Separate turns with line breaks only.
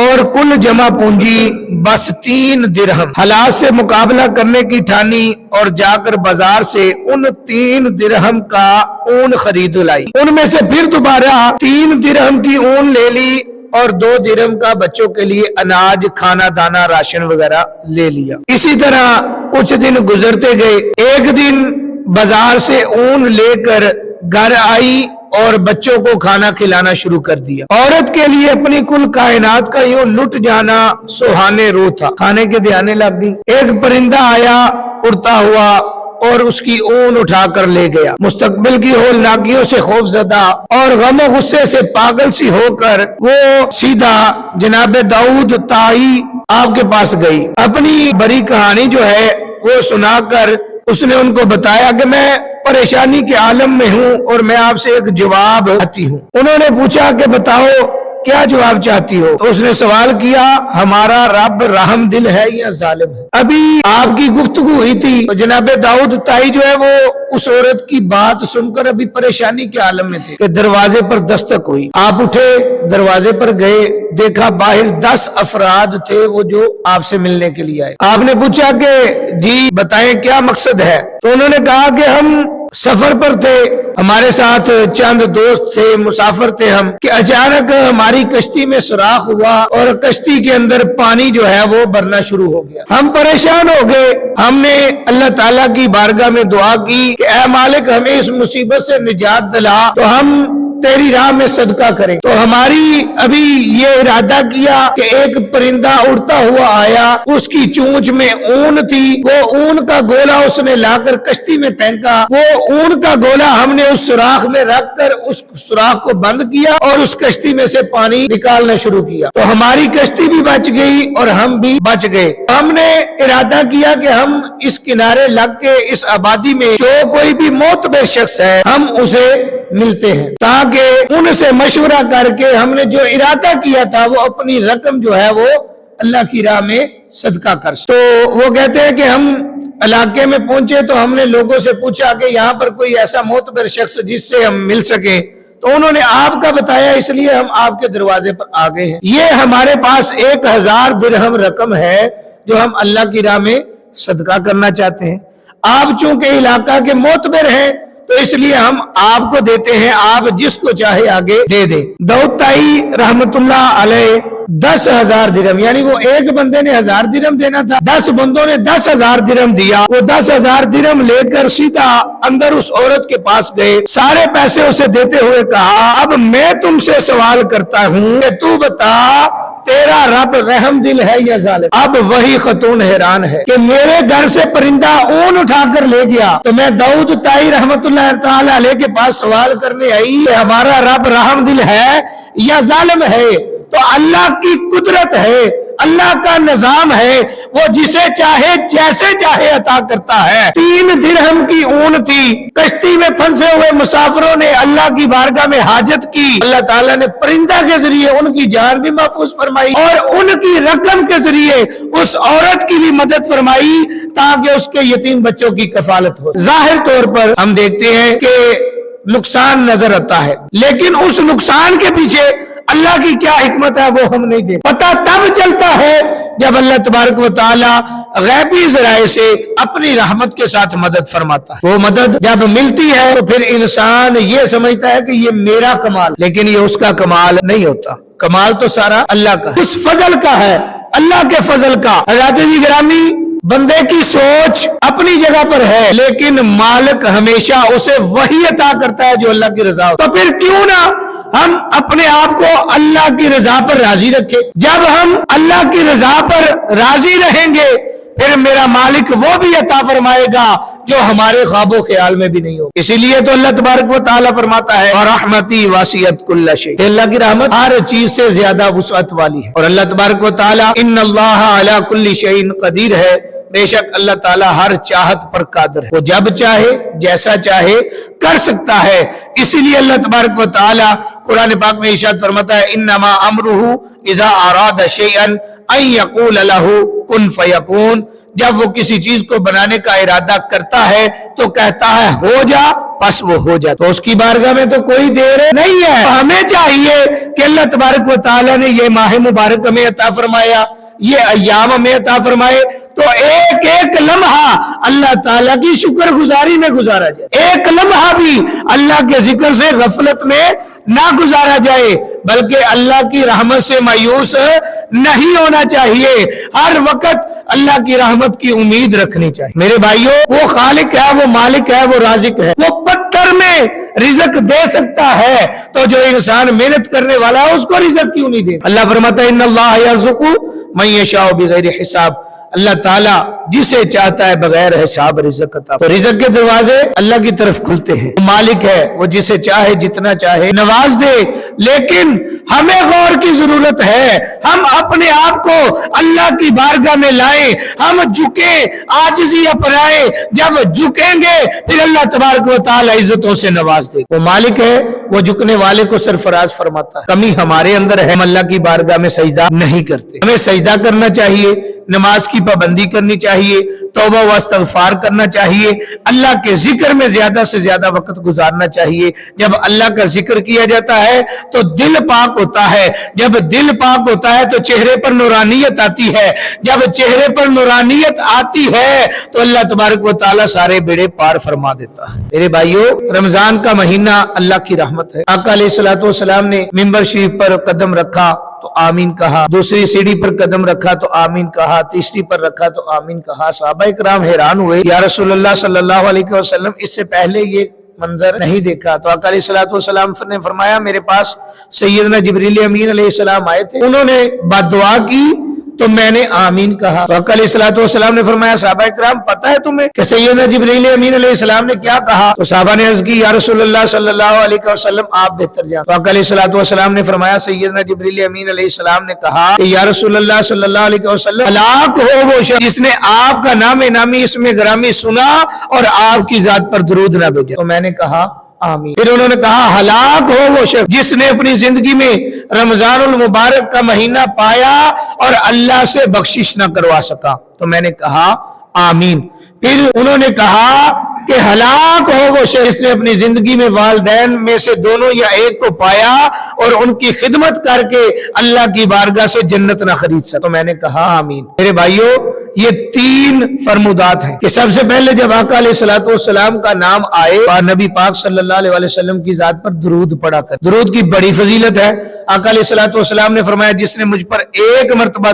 اور کل جمع پونجی بس 3 درہم۔ حالات سے مقابلہ کرنے کی ٹھانی اور جا کر بازار سے ان 3 درہم کا اون خرید لائی۔ ان میں سے پھر دوبارہ 3 درہم کی اون لے لی اور 2 درہم کا بچوں کے لیے اناج، کھانا دانا، راشن وغیرہ لے لیا۔ اسی طرح کچھ دن گزرتے گئے۔ ایک دن بازار سے اون لے کر گھر آئی اور بچوں کو کھانا کھلانا شروع کر دیا۔ عورت کے لیے اپنی کل کائنات کا یوں لٹ جانا سہانے رو تھا۔ کھانے کے دیانے لگ گئی۔ ایک پرندہ آیا اڑتا ہوا اور اس کی اون اٹھا کر لے گیا۔ مستقبل کی ہولناکیوں سے خوف زدہ اور غم و غصے سے پاگل سی ہو کر وہ سیدھا جناب داؤد طائی آپ کے پاس گئی۔ اپنی بڑی کہانی جو ہے وہ سنا کر اس نے ان کو بتایا کہ میں پریشانی کے عالم میں ہوں اور میں آپ سے ایک جواب چاہتی ہوں۔ انہوں نے پوچھا کہ بتاؤ کیا جواب چاہتی ہو؟ تو اس نے سوال کیا ہمارا رب رحم دل ہے یا ظالم ہے؟ ابھی آپ کی گفتگو ہوئی تھی تو جناب داؤد طائی جو ہے وہ اس عورت کی بات سن کر ابھی پریشانی کے عالم میں تھے کہ دروازے پر دستک ہوئی۔ آپ اٹھے، دروازے پر گئے، دیکھا باہر 10 افراد تھے وہ جو آپ سے ملنے کے لیے آئے۔ آپ نے پوچھا کہ جی بتائیں کیا مقصد ہے؟ تو انہوں نے کہا کہ ہم سفر پر تھے، ہمارے ساتھ چند دوست تھے، مسافر تھے ہم، کہ اچانک ہماری کشتی میں سوراخ ہوا اور کشتی کے اندر پانی جو ہے وہ بھرنا شروع ہو گیا۔ ہم پریشان ہو گئے۔ ہم نے اللہ تعالیٰ کی بارگاہ میں دعا کی کہ اے مالک ہمیں اس مصیبت سے نجات دلا تو ہم تیری راہ میں صدقہ کریں۔ تو ہماری ابھی یہ ارادہ کیا کہ ایک پرندہ اڑتا ہوا آیا، اس کی چونچ میں اون تھی، وہ اون کا گولا اس نے لا کر کشتی میں پھینکا، وہ اون کا گولا ہم نے اس سوراخ میں رکھ کر اس سوراخ کو بند کیا اور اس کشتی میں سے پانی نکالنا شروع کیا، تو ہماری کشتی بھی بچ گئی اور ہم بھی بچ گئے۔ ہم نے ارادہ کیا کہ ہم اس کنارے لگ کے اس آبادی میں جو کوئی بھی معتبر شخص ہے ہم اسے ملتے ہیں تاکہ ان سے مشورہ کر کے ہم نے جو ارادہ کیا تھا وہ اپنی رقم جو ہے وہ اللہ کی راہ میں صدقہ کر سکتے۔ تو وہ کہتے ہیں کہ ہم علاقے میں پہنچے تو ہم نے لوگوں سے پوچھا کہ یہاں پر کوئی ایسا معتبر شخص جس سے ہم مل سکیں، تو انہوں نے آپ کا بتایا، اس لیے ہم آپ کے دروازے پر آ گئے ہیں۔ یہ ہمارے پاس 1000 درہم رقم ہے جو ہم اللہ کی راہ میں صدقہ کرنا چاہتے ہیں۔ آپ چونکہ علاقہ کے معتبر ہیں تو اس لیے ہم آپ کو دیتے ہیں، آپ جس کو چاہے آگے دے دیں۔ داؤد طائی رحمت اللہ علیہ 10,000 درہم، یعنی وہ ایک بندے نے 1000 درہم دینا تھا، 10 بندوں نے 10,000 درہم دیا۔ وہ 10,000 درہم لے کر سیدھا اندر اس عورت کے پاس گئے، سارے پیسے اسے دیتے ہوئے کہا اب میں تم سے سوال کرتا ہوں کہ تو بتا تیرا رب رحم دل ہے یا ظالم؟ اب وہی خاتون حیران ہے کہ میرے گھر سے پرندہ اون اٹھا کر لے گیا تو میں داؤد طائی رحمت اللہ تعالی علیہ کے پاس سوال کرنے آئی کہ ہمارا رب رحم دل ہے یا ظالم ہے؟ تو اللہ کی قدرت ہے، اللہ کا نظام ہے، وہ جسے چاہے جیسے چاہے عطا کرتا ہے۔ 3 درہم کی اون تھی، کشتی میں پھنسے ہوئے مسافروں نے اللہ کی بارگاہ میں حاجت کی، اللہ تعالیٰ نے پرندہ کے ذریعے ان کی جان بھی محفوظ فرمائی اور ان کی رقم کے ذریعے اس عورت کی بھی مدد فرمائی تاکہ اس کے یتیم بچوں کی کفالت ہو۔ ظاہر طور پر ہم دیکھتے ہیں کہ نقصان نظر آتا ہے، لیکن اس نقصان کے پیچھے اللہ کی کیا حکمت ہے وہ ہم نہیں دیکھتے۔ پتہ تب چلتا ہے جب اللہ تبارک و تعالی غیبی ذرائع سے اپنی رحمت کے ساتھ مدد فرماتا ہے۔ وہ مدد جب ملتی ہے تو پھر انسان یہ سمجھتا ہے کہ یہ میرا کمال، لیکن یہ اس کا کمال نہیں ہوتا، کمال تو سارا اللہ کا ہے، اس فضل کا ہے، اللہ کے فضل کا۔ حضرات جی گرامی، بندے کی سوچ اپنی جگہ پر ہے لیکن مالک ہمیشہ اسے وہی عطا کرتا ہے جو اللہ کی رضا ہو۔ تو پھر کیوں نہ ہم اپنے آپ کو اللہ کی رضا پر راضی رکھیں؟ جب ہم اللہ کی رضا پر راضی رہیں گے پھر میرا مالک وہ بھی عطا فرمائے گا جو ہمارے خواب و خیال میں بھی نہیں ہو۔ اسی لیے تو اللہ تبارک و تعالیٰ فرماتا ہے وَرَحْمَتِي وَاسِعَتْ كُلَّ شَيْءٍ، کہ اللہ کی رحمت ہر چیز سے زیادہ وسعت والی ہے۔ اور اللہ تبارک و تعالیٰ ان اللہ علی کل شیء قدیر ہے، بے شک اللہ تعالیٰ ہر چاہت پر قادر ہے، وہ جب چاہے جیسا چاہے کر سکتا ہے۔ اسی لیے اللہ تبارک و تعالیٰ قرآن پاک میں ارشاد فرماتا ہے انما امرہ اذا اراد شیئا ان یقول لہ کن فیکون، جب وہ کسی چیز کو بنانے کا ارادہ کرتا ہے تو کہتا ہے ہو جا، پس وہ ہو جا، تو اس کی بارگاہ میں تو کوئی دیر نہیں ہے۔ ہمیں چاہیے کہ اللہ تبارک و تعالیٰ نے یہ ماہ مبارک ہمیں عطا فرمایا، یہ ایام ہمیں عطا فرمائے، تو ایک ایک لمحہ اللہ تعالیٰ کی شکر گزاری میں گزارا جائے، ایک لمحہ بھی اللہ کے ذکر سے غفلت میں نہ گزارا جائے، بلکہ اللہ کی رحمت سے مایوس نہیں ہونا چاہیے، ہر وقت اللہ کی رحمت کی امید رکھنی چاہیے۔ میرے بھائیوں، وہ خالق ہے، وہ مالک ہے، وہ رازق ہے، وہ پتھر میں رزق دے سکتا ہے، تو جو انسان محنت کرنے والا ہے اس کو رزق کیوں نہیں دے؟ اللہ فرماتا ہے ان اللہ یرزق من یشاء بغیر حساب، اللہ تعالیٰ جسے چاہتا ہے بغیر حساب رزق عطا، تو رزق کے دروازے اللہ کی طرف کھلتے ہیں، مالک ہے، وہ جسے چاہے جتنا چاہے نواز دے، لیکن ہمیں غور کی ضرورت ہے، ہم اپنے آپ کو اللہ کی بارگاہ میں لائیں، ہم جھکیں، عاجزی اپنائیں، جب جھکیں گے پھر اللہ تبارک و تعالی عزتوں سے نواز دے، وہ مالک ہے، وہ جھکنے والے کو سرفراز فرماتا ہے۔ کمی ہمارے اندر ہے، ہم اللہ کی بارگاہ میں سجدہ نہیں کرتے، ہمیں سجدہ کرنا چاہیے، نماز کی پابندی کرنی چاہیے، توبہ و استغفار کرنا چاہیے، اللہ کے ذکر میں زیادہ سے زیادہ وقت گزارنا چاہیے۔ جب اللہ کا ذکر کیا جاتا ہے تو دل پاک ہوتا ہے، جب دل پاک ہوتا ہے تو چہرے پر نورانیت آتی ہے، جب چہرے پر نورانیت آتی ہے تو اللہ تبارک و تعالیٰ سارے بیڑے پار فرما دیتا ہے۔ میرے بھائیوں، رمضان کا مہینہ اللہ کی رحمت ہے۔ آقا علیہ الصلوۃ والسلام نے ممبر شریف پر قدم رکھا تو آمین کہا، دوسری سیڑھی پر قدم رکھا تو آمین کہا، تیسری پر رکھا تو آمین کہا۔ صحابہ کرام حیران ہوئے، یا رسول اللہ صلی اللہ علیہ وسلم اس سے پہلے یہ منظر نہیں دیکھا۔ تو آقا علیہ الصلوۃ والسلام نے فرمایا میرے پاس سیدنا جبریل امین علیہ السلام آئے تھے، انہوں نے بد دعا کی تو میں نے آمین کہا۔ تو آقا علیہ الصلوۃ والسلام نے فرمایا صحابہ کرام پتہ ہے تمہیں کہ سیدنا جبریل امین علیہ السلام نے کیا کہا؟ تو صحابہ نے عرض کی یا رسول اللہ صلی اللہ علیہ وسلم آپ بہتر جانتے۔ تو آقا علیہ الصلوۃ والسلام نے فرمایا سیدنا جبریل امین علیہ السلام نے کہا کہ یا رسول اللہ صلی اللہ علیہ وسلم ہلاک ہو وہ شخص جس نے آپ کا نام نامی اسم گرامی سنا اور آپ کی ذات پر درود نہ بھیجا۔ تو میں نے کہا آمین۔ پھر انہوں نے کہا ہلاک ہو وہ شخص جس نے اپنی زندگی میں رمضان المبارک کا مہینہ پایا اور اللہ سے بخشش نہ کروا سکا۔ تو میں نے کہا آمین۔ پھر انہوں نے کہا کہ ہلاک ہو وہ شخص جس نے اپنی زندگی میں والدین میں سے دونوں یا ایک کو پایا اور ان کی خدمت کر کے اللہ کی بارگاہ سے جنت نہ خرید سکا۔ تو میں نے کہا آمین۔ میرے بھائیوں، یہ تین فرمودات ہیں کہ سب سے پہلے جب آقا علیہ الصلوۃ والسلام کا نام آئے اور نبی پاک صلی اللہ علیہ وسلم کی ذات پر درود پڑھا کر، درود کی بڑی فضیلت ہے۔ آقا علیہ الصلوۃ والسلام نے فرمایا جس نے مجھ پر ایک مرتبہ